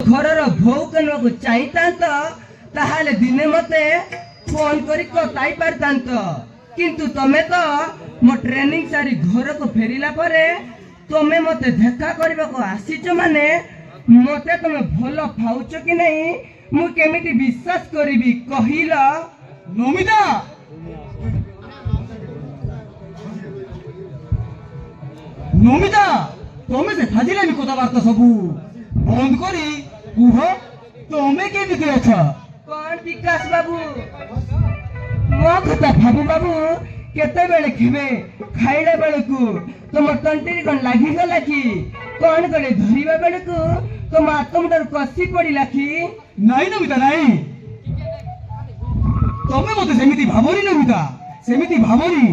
ଘରର ବୋଉ କେନକୁ ଚାହିଁଥାନ୍ତ ତାହେଲେ ଦିନେ ମତେ ଫୋନ କରି କଥାଇ ପାରିଥାନ୍ତ, କିନ୍ତୁ ତମେ ତ ମୋ ଟ୍ରେନିଂ ସାରି ଘରକୁ ଫେରିଲା ପରେ ତମେ ମତେ ଦେଖା କରିବାକୁ ଆସିଛ ମାନେ ମତେ ତମେ ଭଲ ପାଉଛ କି ନାହିଁ ମୁଁ କେମିତି ବିଶ୍ୱାସ କରିବି କହିଲ? ନମିତା, ନମିତା, ତମେ ସେ ଫାଜିଲାମି କଥାବାର୍ତ୍ତା ସବୁ ବନ୍ଦ କରି କୁହ ତମେ କେମିତି ଅଛ? କଣ ବିକାଶ ବାବୁ ମୋ କଥା ଭାବୁ ବାବୁ କେତେବେଳେ ଖିବେ ଖାଇଲା ବେଳକୁ ତମ ତଣ୍ଟିରେ କଣ ଲାଗିଗଲା କି? କଣ କରେ ଧରିବା ବେଳକୁ ତମ ଆତ୍ମଟାରୁ କଷି ପଡିଲା କି? ନାଇଁ ନମିତା ନାଇଁ, ତମେ ମତେ ସେମିତି ଭାବନି ନମିତା, ସେମିତି ଭାବନି।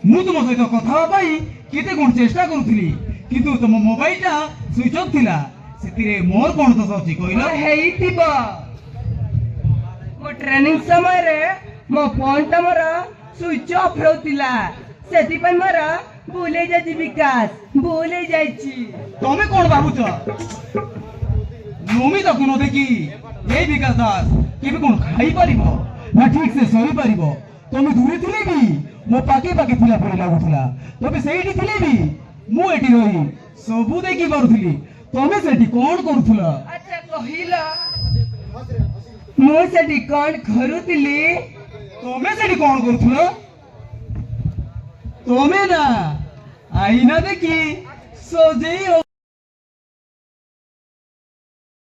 ମୁଁ ତୁମ ସହିତ କଥା ହେବା ପାଇଁ କେତେ କଣ ଚେଷ୍ଟା କରୁଥିଲି, କିନ୍ତୁ ତମ ମୋବାଇଲଟା ସୁଇଚ୍ ଅଫ୍ ଥିଲା। ସେଥିରେ ମୋର କଣ ଦୋଷ ଅଛି କହିଲ? ହେଇଥିବ ମୋ ଟ୍ରେନିଂ ସମୟରେ ମୋ ଫୋନଟା ମୋର ସୁଇଚ୍ ଅଫ୍ ହେଉଥିଲା, ସେଥିପାଇଁ ମୋର ଭୁଲ ହେଇଯାଇଛି ବିକାଶ, ଭୁଲ ହେଇଯାଇଛି। ତମେ କଣ ଭାବୁଛ ନମିତାକୁ ନ ଦେଖି এই ବିକାଶ ଦାସ କେବେ କଣ ଖାଇପାରିବ ନା ଠିକ ସେ ଶୋଇପାରିବ? ତମେ ଦୂରେ ଥିଲେ ବି ମୋ ପାଖେ ପାଖେ ଥିଲା ପରି ଲାଗୁଥିଲା। ତମେ ସେଇଠି ଥିଲେ ବି ମୁଁ ଏଠି ରହି ସବୁ ଦେଖି ପାରୁଥିଲି। ତମେ ସେଠି କଣ କରୁଥିଲ? ଆଚ୍ଛା କହିଲ ମୁଁ ସେଠି କଣ କରୁଥିଲି? ତମେ ସେଠି କଣ କରୁଥିଲ? ତମେ ନା ଆଇନା ଦେଖି ସଜେଇ